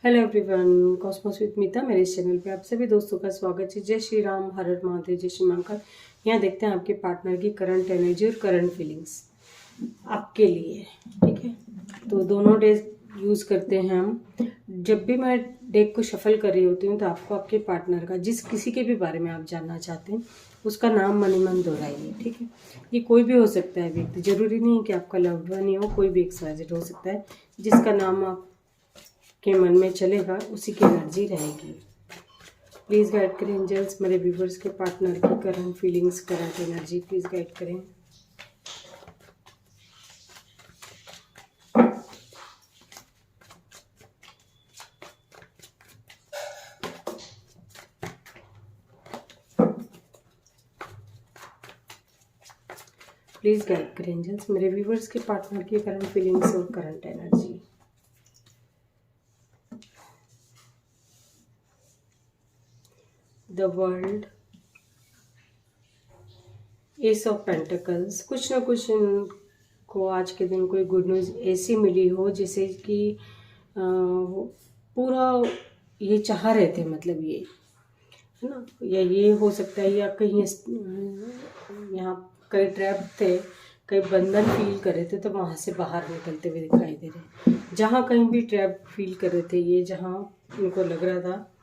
Hello everyone, Cosmos with मीता मेरे इस channel पे आप सभी दोस्तों का स्वागत है। जय श्री राम, हर हर महादेव, जय श्री महाकाल। यहाँ देखते हैं आपके पार्टनर की करंट एनर्जी और करंट फीलिंग्स आपके लिए। ठीक है, तो दोनों डेज यूज़ करते हैं हम। जब भी मैं डेक को शफल कर रही होती हूँ तो आपको आपके पार्टनर का, जिस किसी के भी बारे में आप जानना चाहते हैं, उसका नाम मन ही मन दोहराइए। ठीक है, ये कोई भी हो सकता है व्यक्ति, जरूरी नहीं है कि आपका लव्ड वन ही हो, कोई भी एक्सवाइजेड हो सकता है। जिसका नाम आप के मन में चलेगा उसी की एनर्जी रहेगी। प्लीज़ गाइड करें एंजल्स, मेरे व्यूवर्स के पार्टनर की current feelings, current energy please guide करें। प्लीज़ गाइड करें एंजल्स, मेरे व्यूवर्स के पार्टनर की करंट फीलिंग्स और current energy. The world, S of pentacles. कुछ ना कुछ इनको आज के दिन कोई गुड न्यूज़ ऐसी मिली हो जिसे कि पूरा ये चाह रहे थे, मतलब ये है ना, या ये हो सकता है, या कहीं यहाँ कई ट्रैप थे, कई बंधन फील कर रहे थे तो वहाँ से बाहर निकलते हुए दिखाई दे रहे। जहाँ कहीं भी ट्रैप फील कर रहे थे, ये जहाँ इनको लग रहा था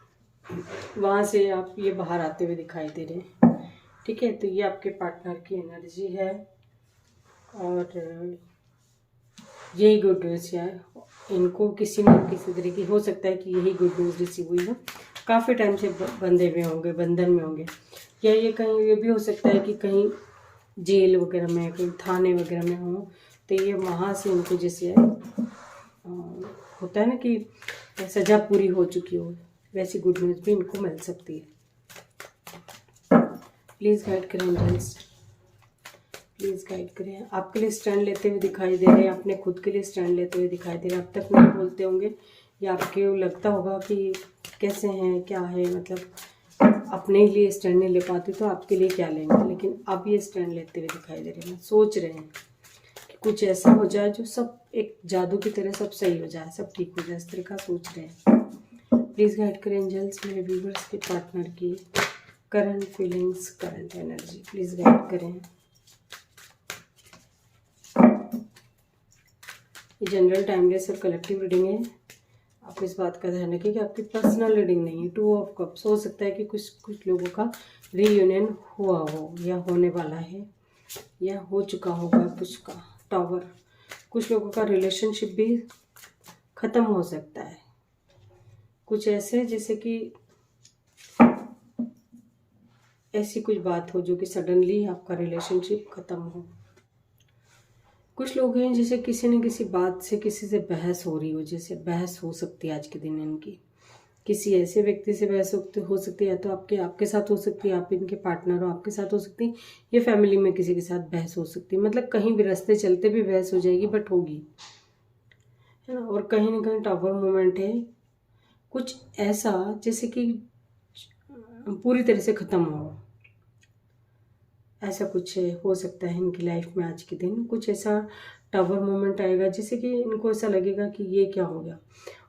वहाँ से आप ये बाहर आते हुए दिखाई दे रहे हैं। ठीक है, तो ये आपके पार्टनर की एनर्जी है और यही गुड न्यूज़ है। इनको किसी न किसी तरह की हो सकता है कि यही गुड न्यूज़ रिसीव हुई हो, काफ़ी टाइम से बंधे हुए होंगे, बंधन में होंगे, या ये कहीं ये भी हो सकता है कि कहीं जेल वगैरह में, कहीं थाने वगैरह में हो, तो ये वहाँ से इनको जैसे होता है ना कि सज़ा पूरी हो चुकी हो, वैसी गुड न्यूज़ भी इनको मिल सकती है। प्लीज़ गाइड करें एंजल्स, प्लीज़ गाइड करें। आपके लिए स्टैंड लेते हुए दिखाई दे रहे हैं, अपने खुद के लिए स्टैंड लेते हुए दिखाई दे रहे हैं। अब तक नहीं बोलते होंगे या आपके लगता होगा कि कैसे हैं, क्या है, मतलब अपने लिए स्टैंड नहीं ले पाते तो आपके लिए क्या लेंगे, लेकिन अब ये स्टैंड लेते हुए दिखाई दे रहे हैं। सोच रहे हैं कि कुछ ऐसा हो जाए जो सब एक जादू की तरह सब सही हो जाए, सब ठीक हो जाए, इस तरह का सोच रहे हैं। प्लीज़ गाइड करें एंजल्स, मेरे व्यूवर्स के पार्टनर की current feelings, current energy please guide करें। ये जनरल टाइमलेस और कलेक्टिव रीडिंग है। आप इस बात का ध्यान रखिए कि आपकी पर्सनल रीडिंग नहीं है। 2 ऑफ कप्स, हो सकता है कि कुछ लोगों का रीयूनियन हुआ हो, या होने वाला है, या हो चुका होगा कुछ का। टावर, कुछ लोगों का रिलेशनशिप भी ख़त्म हो सकता है। कुछ ऐसे जैसे कि ऐसी कुछ बात हो जो कि सडनली आपका रिलेशनशिप ख़त्म हो। कुछ लोग हैं जैसे किसी न किसी बात से किसी से बहस हो रही हो, जैसे बहस हो सकती है आज के दिन इनकी, किसी ऐसे व्यक्ति से बहस हो सकती है, या तो आपके साथ हो सकती है, आप इनके पार्टनर हो, आपके साथ हो सकती है, या फैमिली में किसी के साथ बहस हो सकती है। मतलब कहीं भी रास्ते चलते भी बहस हो जाएगी, बट होगी, है ना। और कहीं ना कहीं टावर मोमेंट है, कुछ ऐसा जैसे कि पूरी तरह से ख़त्म हो, ऐसा कुछ हो सकता है इनकी लाइफ में। आज के दिन कुछ ऐसा टावर मोमेंट आएगा जिससे कि इनको ऐसा लगेगा कि ये क्या हो गया,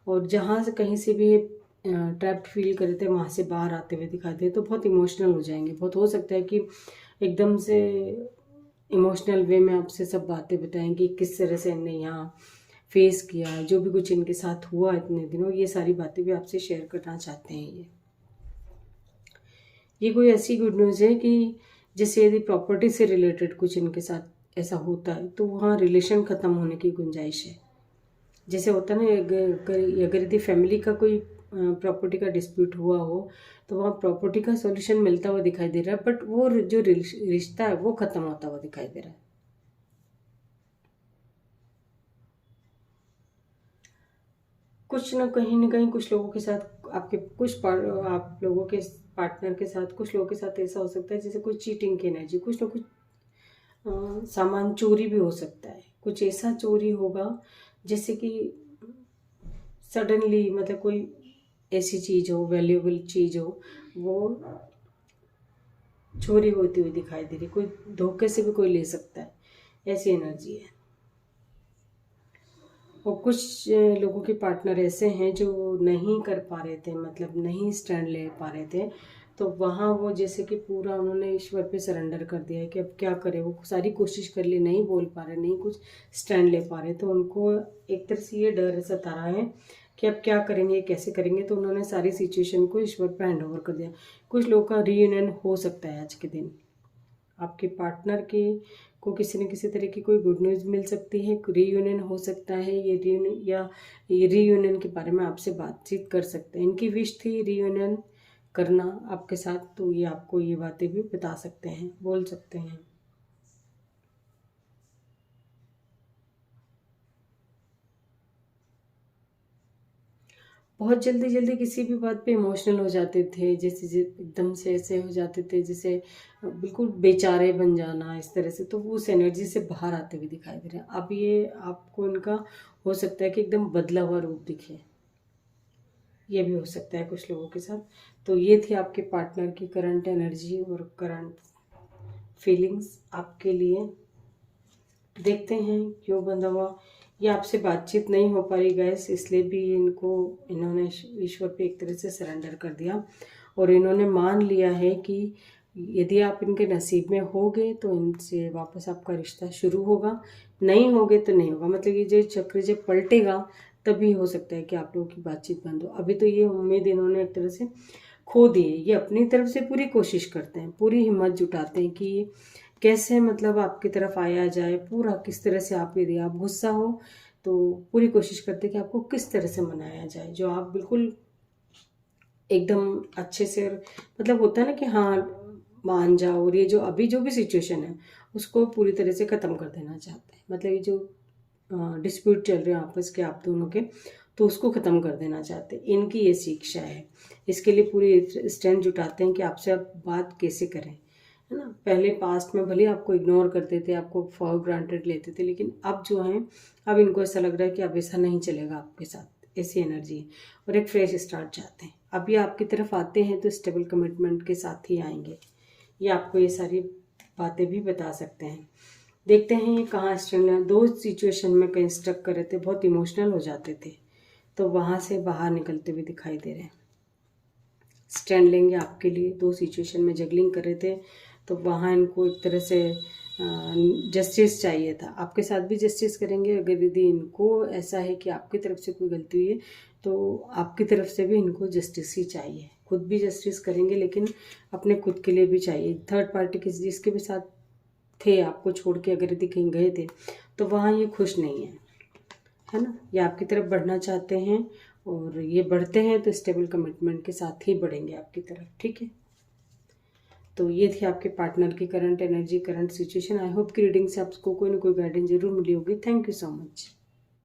और जहाँ से कहीं से भी ट्रैप्ड फील कर रहे थे वहाँ से बाहर आते हुए दिखाई दे, तो बहुत इमोशनल हो जाएंगे। बहुत हो सकता है कि एकदम से इमोशनल वे में आपसे सब बातें बताएंगे, किस तरह से इन्हें यहाँ फेस किया, जो भी कुछ इनके साथ हुआ इतने दिनों, ये सारी बातें भी आपसे शेयर करना चाहते हैं। ये कोई ऐसी गुड न्यूज़ है कि जैसे यदि प्रॉपर्टी से रिलेटेड कुछ इनके साथ ऐसा होता है तो वहाँ रिलेशन ख़त्म होने की गुंजाइश है। जैसे होता है ना, अगर यदि फैमिली का कोई प्रॉपर्टी का डिस्प्यूट हुआ हो तो वहाँ प्रॉपर्टी का सॉल्यूशन मिलता हुआ दिखाई दे रहा है, बट वो जो रिश्ता है वो ख़त्म होता हुआ दिखाई दे रहा है। कुछ ना कहीं कुछ लोगों के साथ आपके आप लोगों के पार्टनर के साथ, कुछ लोगों के साथ ऐसा हो सकता है जैसे कुछ चीटिंग की एनर्जी, कुछ ना कुछ सामान चोरी भी हो सकता है। कुछ ऐसा चोरी होगा जैसे कि सडनली, मतलब कोई ऐसी चीज़ हो, वैल्यूएबल चीज़ हो, वो चोरी होती हुई दिखाई दे रही। कोई धोखे से भी कोई ले सकता है, ऐसी एनर्जी है। और कुछ लोगों के पार्टनर ऐसे हैं जो नहीं कर पा रहे थे, मतलब नहीं स्टैंड ले पा रहे थे, तो वहाँ वो जैसे कि पूरा उन्होंने ईश्वर पे सरेंडर कर दिया है कि अब क्या करें। वो सारी कोशिश कर ली, नहीं बोल पा रहे, नहीं कुछ स्टैंड ले पा रहे, तो उनको एक तरह से ये डर सता रहा है कि अब क्या करेंगे, कैसे करेंगे। तो उन्होंने सारी सिचुएशन को ईश्वर पे हैंड ओवर कर दिया। कुछ लोग का रीयूनियन हो सकता है आज के दिन। आपके पार्टनर के को किसी न किसी तरह की कोई गुड न्यूज़ मिल सकती है, रीयूनियन हो सकता है। ये रीयूनियन के बारे में आपसे बातचीत कर सकते हैं। इनकी विश थी रीयूनियन करना आपके साथ, तो ये आपको ये बातें भी बता सकते हैं, बोल सकते हैं। बहुत जल्दी जल्दी किसी भी बात पे इमोशनल हो जाते थे, जैसे एकदम से ऐसे हो जाते थे जैसे बिल्कुल बेचारे बन जाना, इस तरह से। तो वो उस एनर्जी से बाहर आते हुए दिखाई दे रहे हैं। अब ये आपको इनका हो सकता है कि एकदम बदला हुआ रूप दिखे, ये भी हो सकता है कुछ लोगों के साथ। तो ये थी आपके पार्टनर की करंट एनर्जी और करंट फीलिंग्स आपके लिए। देखते हैं क्यों बंधा हुआ। ये आपसे बातचीत नहीं हो पा रही गैस, इसलिए भी इन्होंने ईश्वर पे एक तरह से सरेंडर कर दिया और इन्होंने मान लिया है कि यदि आप इनके नसीब में होगे तो इनसे वापस आपका रिश्ता शुरू होगा, नहीं होगे तो नहीं होगा। मतलब ये जो चक्र जब पलटेगा तभी हो सकता है कि आप लोगों की बातचीत बंद हो। अभी तो ये उम्मीद इन्होंने एक तरह से खो दी है। ये अपनी तरफ से पूरी कोशिश करते हैं, पूरी हिम्मत जुटाते हैं कि कैसे मतलब आपकी तरफ आया जाए, पूरा किस तरह से आप, यदि आप गुस्सा हो तो पूरी कोशिश करते हैं कि आपको किस तरह से मनाया जाए, जो आप बिल्कुल एकदम अच्छे से, मतलब होता है ना कि हाँ मान जाओ। और ये जो अभी जो भी सिचुएशन है उसको पूरी तरह से ख़त्म कर देना चाहते हैं। मतलब ये जो डिस्प्यूट चल रहे हैं आपस के आप दोनों के, तो उसको ख़त्म कर देना चाहते हैं। इनकी ये शिक्षा है, इसके लिए पूरी स्ट्रेंथ जुटाते हैं कि आपसे आप बात कैसे करें, है ना। पहले पास्ट में भले आपको इग्नोर करते थे, आपको फॉर ग्रांटेड लेते थे, लेकिन अब जो है, अब इनको ऐसा लग रहा है कि अब ऐसा नहीं चलेगा आपके साथ, ऐसी एनर्जी है। और एक फ्रेश स्टार्ट चाहते हैं। अब ये आपकी तरफ आते हैं तो स्टेबल कमिटमेंट के साथ ही आएंगे। ये आपको ये सारी बातें भी बता सकते हैं। देखते हैं ये कहाँ स्टैंड। दो सिचुएशन में कहीं स्टक कर रहे थे, बहुत इमोशनल हो जाते थे, तो वहाँ से बाहर निकलते हुए दिखाई दे रहे हैं। स्टैंड लेंगे आपके लिए। दो सिचुएशन में जगलिंग कर रहे थे, तो वहाँ इनको एक तरह से जस्टिस चाहिए था। आपके साथ भी जस्टिस करेंगे। अगर यदि इनको ऐसा है कि आपकी तरफ से कोई गलती हुई है तो आपकी तरफ से भी इनको जस्टिस ही चाहिए। खुद भी जस्टिस करेंगे, लेकिन अपने खुद के लिए भी चाहिए। थर्ड पार्टी किसी जिसके भी साथ थे, आपको छोड़ के अगर यदि कहीं गए थे, तो वहाँ ये खुश नहीं है ना। ये आपकी तरफ बढ़ना चाहते हैं, और ये बढ़ते हैं तो स्टेबल कमिटमेंट के साथ ही बढ़ेंगे आपकी तरफ, ठीक है। तो ये थी आपके पार्टनर की current energy, current situation. I hope कि रीडिंग से आपको कोई ना कोई गाइडेंस जरूर मिली होगी। Thank you so much.